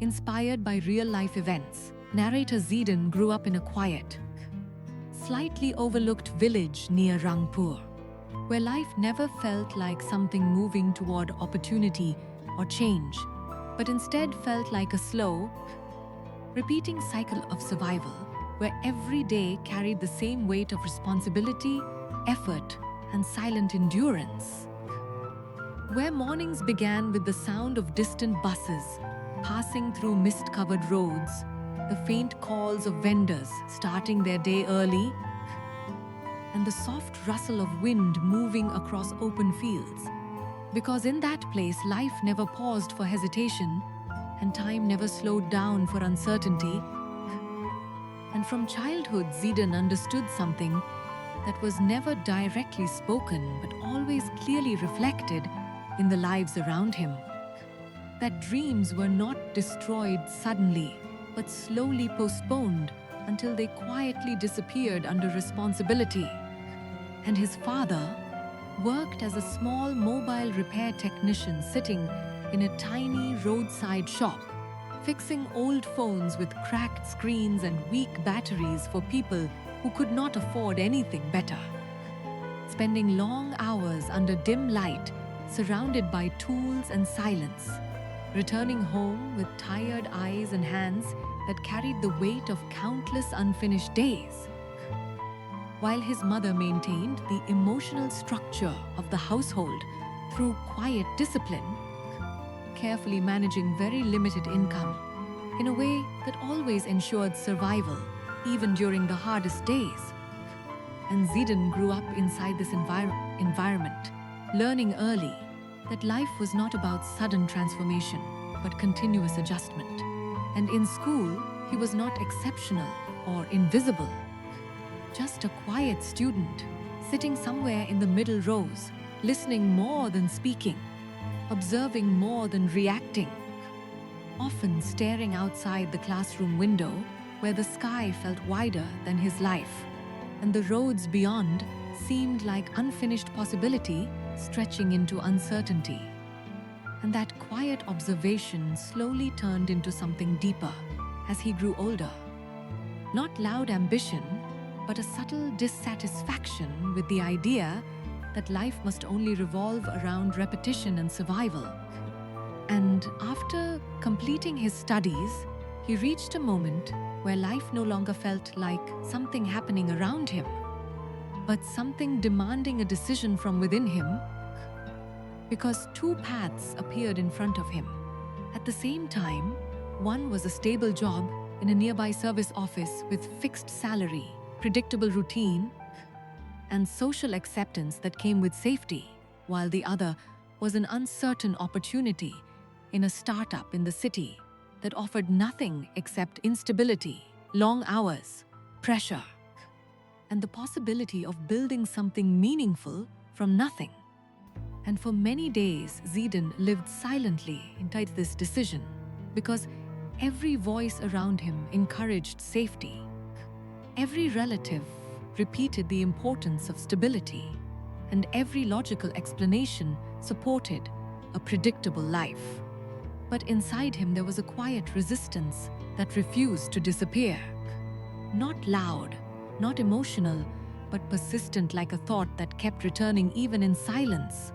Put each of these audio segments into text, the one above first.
inspired by real-life events. Narrator Zidane grew up in a quiet, slightly overlooked village near Rangpur, where life never felt like something moving toward opportunity or change, but instead felt like a slow, repeating cycle of survival, where every day carried the same weight of responsibility, effort, and silent endurance. Where mornings began with the sound of distant buses passing through mist-covered roads, the faint calls of vendors starting their day early, and the soft rustle of wind moving across open fields. Because in that place, life never paused for hesitation, and time never slowed down for uncertainty. And from childhood, Zidane understood something that was never directly spoken but always clearly reflected in the lives around him. That dreams were not destroyed suddenly, but slowly postponed until they quietly disappeared under responsibility. And his father worked as a small mobile repair technician sitting in a tiny roadside shop, fixing old phones with cracked screens and weak batteries for people who could not afford anything better. Spending long hours under dim light, surrounded by tools and silence, returning home with tired eyes and hands that carried the weight of countless unfinished days. While his mother maintained the emotional structure of the household through quiet discipline, carefully managing very limited income in a way that always ensured survival, even during the hardest days. And Zidane grew up inside this environment, learning early that life was not about sudden transformation, but continuous adjustment. And in school, he was not exceptional or invisible, just a quiet student, sitting somewhere in the middle rows, listening more than speaking, observing more than reacting, often staring outside the classroom window where the sky felt wider than his life, and the roads beyond seemed like unfinished possibility stretching into uncertainty. And that quiet observation slowly turned into something deeper as he grew older. Not loud ambition, but a subtle dissatisfaction with the idea that life must only revolve around repetition and survival. And after completing his studies, he reached a moment where life no longer felt like something happening around him, but something demanding a decision from within him, because two paths appeared in front of him. At the same time, one was a stable job in a nearby service office with fixed salary, predictable routine, and social acceptance that came with safety, while the other was an uncertain opportunity in a startup in the city that offered nothing except instability, long hours, pressure, and the possibility of building something meaningful from nothing. And for many days, Zidane lived silently inside this decision, because every voice around him encouraged safety. Every relative repeated the importance of stability, and every logical explanation supported a predictable life. But inside him there was a quiet resistance that refused to disappear. Not loud, not emotional, but persistent, like a thought that kept returning even in silence.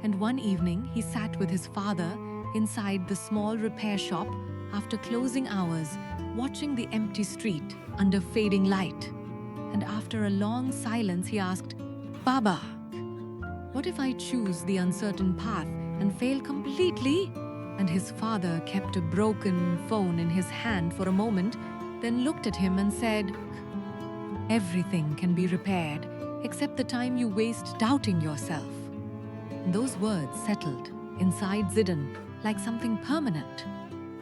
And one evening, he sat with his father inside the small repair shop after closing hours, watching the empty street under fading light. And after a long silence, he asked, "Baba, what if I choose the uncertain path and fail completely?" And his father kept a broken phone in his hand for a moment, then looked at him and said, "Everything can be repaired except the time you waste doubting yourself." And those words settled inside Zidane like something permanent.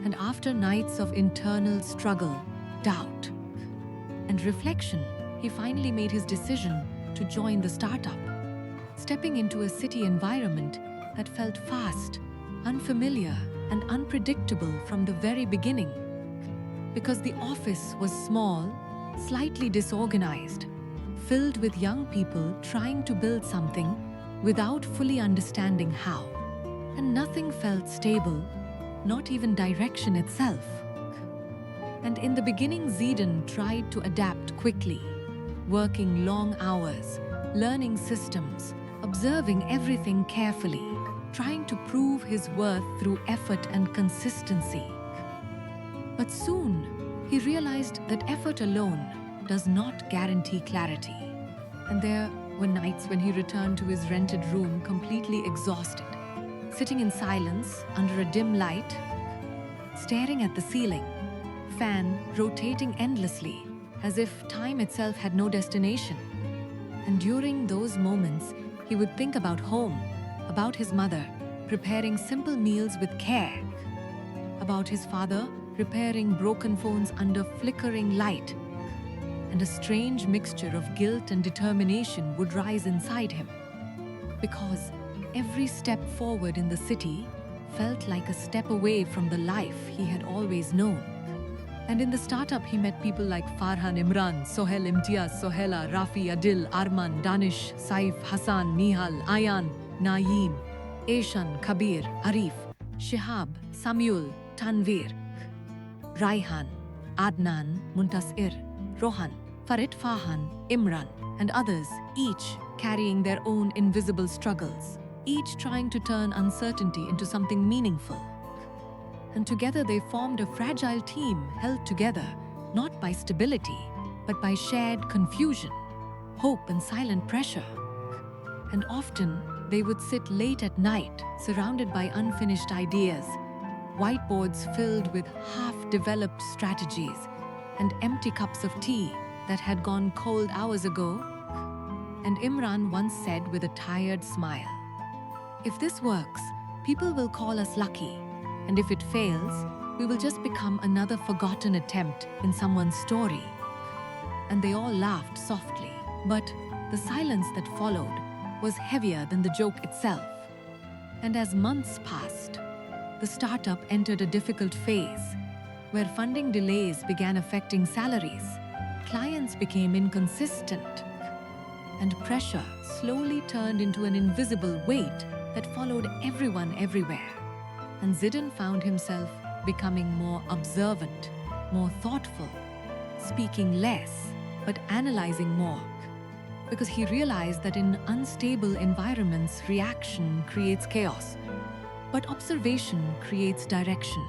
And after nights of internal struggle, doubt, and reflection, he finally made his decision to join the startup, stepping into a city environment that felt fast, unfamiliar, and unpredictable from the very beginning. Because the office was small, slightly disorganized, filled with young people trying to build something without fully understanding how. And nothing felt stable, not even direction itself. And in the beginning, Zidane tried to adapt quickly, working long hours, learning systems, observing everything carefully, trying to prove his worth through effort and consistency. But soon, he realized that effort alone does not guarantee clarity. And there were nights when he returned to his rented room completely exhausted, sitting in silence under a dim light, staring at the ceiling, fan rotating endlessly, as if time itself had no destination. And during those moments, he would think about home, about his mother, preparing simple meals with care, about his father, repairing broken phones under flickering light, and a strange mixture of guilt and determination would rise inside him. Because every step forward in the city felt like a step away from the life he had always known. And in the startup, he met people like Farhan, Imran, Sohel, Imtiaz, Sohela, Rafi, Adil, Arman, Danish, Saif, Hassan, Nihal, Ayan, Naeem, Eshan, Kabir, Arif, Shihab, Samuel, Tanvir, Raihan, Adnan, Muntasir, Rohan, Farid Fahan, Imran, and others, each carrying their own invisible struggles, each trying to turn uncertainty into something meaningful. And together they formed a fragile team held together not by stability, but by shared confusion, hope, and silent pressure. And often they would sit late at night, surrounded by unfinished ideas, whiteboards filled with half-developed strategies, and empty cups of tea that had gone cold hours ago. And Imran once said with a tired smile, "If this works, people will call us lucky. And if it fails, we will just become another forgotten attempt in someone's story." And they all laughed softly. But the silence that followed was heavier than the joke itself. And as months passed, the startup entered a difficult phase where funding delays began affecting salaries, clients became inconsistent, and pressure slowly turned into an invisible weight that followed everyone everywhere. And Zidane found himself becoming more observant, more thoughtful, speaking less, but analyzing more. Because he realized that in unstable environments, reaction creates chaos, but observation creates direction.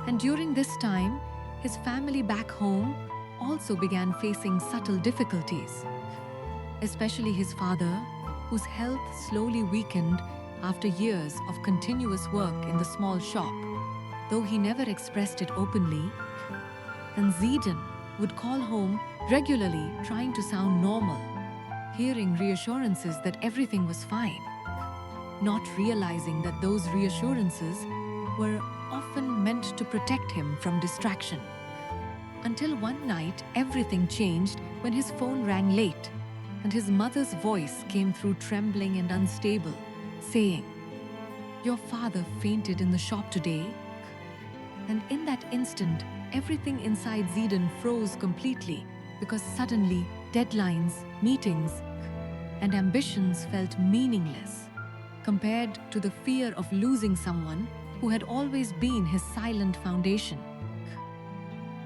And during this time, his family back home also began facing subtle difficulties, especially his father, whose health slowly weakened after years of continuous work in the small shop, though he never expressed it openly. And Zidane would call home regularly, trying to sound normal, hearing reassurances that everything was fine, not realizing that those reassurances were often meant to protect him from distraction. Until one night, everything changed when his phone rang late, and his mother's voice came through trembling and unstable, saying, "Your father fainted in the shop today." And in that instant, everything inside Zidane froze completely, because suddenly deadlines, meetings, and ambitions felt meaningless compared to the fear of losing someone who had always been his silent foundation.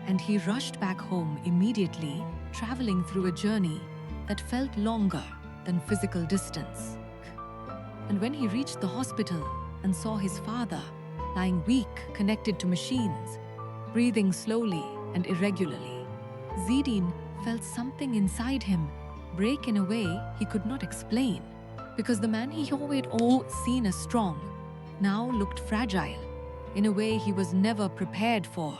And he rushed back home immediately, traveling through a journey that felt longer than physical distance. And when he reached the hospital and saw his father lying weak, connected to machines, breathing slowly and irregularly, Zidane felt something inside him break in a way he could not explain, because the man he had always seen as strong now looked fragile in a way he was never prepared for.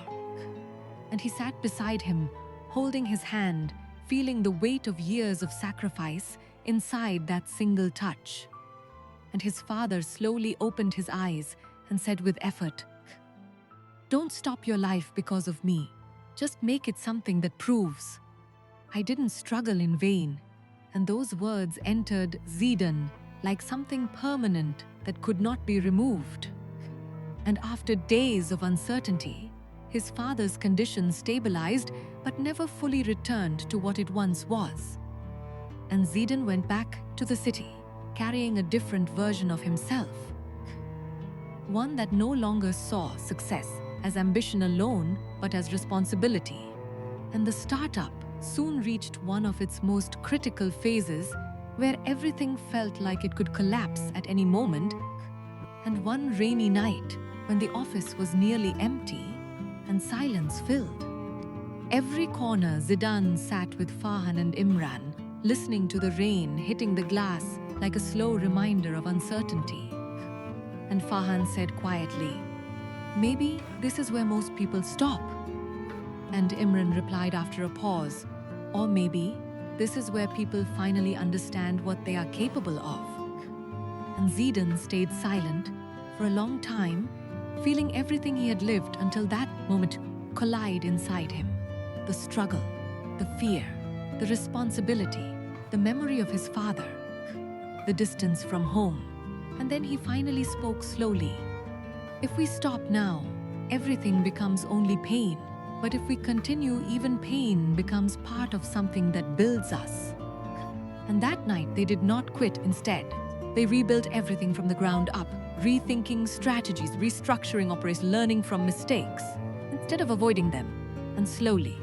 And he sat beside him, holding his hand, feeling the weight of years of sacrifice inside that single touch. And his father slowly opened his eyes and said with effort, "Don't stop your life because of me. Just make it something that proves I didn't struggle in vain." And those words entered Zidane like something permanent that could not be removed. And after days of uncertainty, his father's condition stabilized but never fully returned to what it once was. And Zidane went back to the city, carrying a different version of himself. one that no longer saw success as ambition alone, but as responsibility. And the startup soon reached one of its most critical phases, where everything felt like it could collapse at any moment. And one rainy night, when the office was nearly empty and silence filled, every corner Zidane sat with Farhan and Imran, listening to the rain hitting the glass like a slow reminder of uncertainty. And Farhan said quietly, "Maybe this is where most people stop." And Imran replied after a pause, "Or maybe this is where people finally understand what they are capable of." And Zidane stayed silent for a long time, feeling everything he had lived until that moment collide inside him. The struggle, the fear, the responsibility, the memory of his father, the distance from home. And then he finally spoke slowly. "If we stop now, everything becomes only pain. But if we continue, even pain becomes part of something that builds us." And that night, they did not quit. Instead, they rebuilt everything from the ground up, rethinking strategies, restructuring operations, learning from mistakes, instead of avoiding them. And slowly,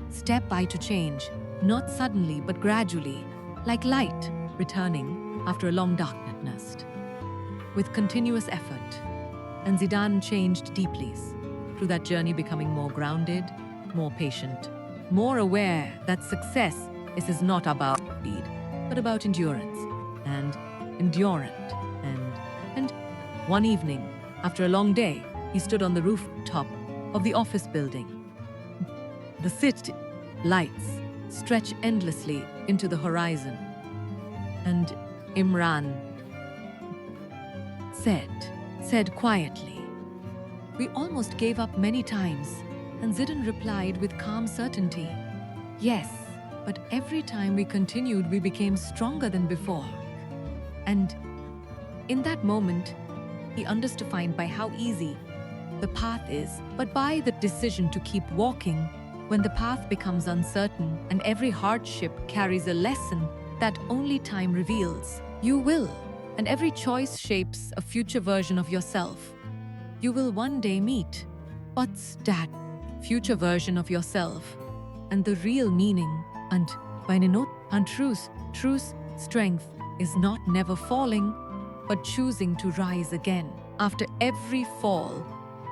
step by to change, not suddenly but gradually, like light returning after a long darkness. With continuous effort, and Zidane changed deeply through that journey, becoming more grounded, more patient, more aware that success is not about speed, but about endurance and endurance. And one evening, after a long day, he stood on the rooftop of the office building. The city lights stretch endlessly into the horizon. And Imran said quietly, "We almost gave up many times." And Zidane replied with calm certainty, "Yes, but every time we continued, we became stronger than before." And in that moment, he understood by how easy the path is, but by the decision to keep walking when the path becomes uncertain and every hardship carries a lesson that only time reveals. You will, and every choice shapes a future version of yourself. You will one day meet. What's that future version of yourself? And the real meaning, and by note, and truth, strength is not never falling, but choosing to rise again after every fall.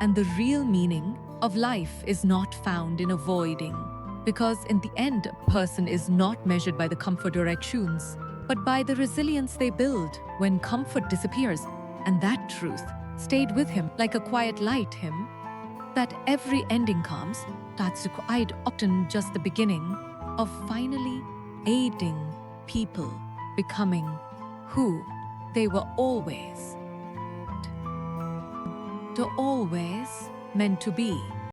And the real meaning of life is not found in avoiding, because in the end, a person is not measured by the comfort or actions, but by the resilience they build when comfort disappears. And that truth stayed with him like a quiet light, him that every ending comes, that's quite often just the beginning of finally aiding people becoming who they were always meant to be.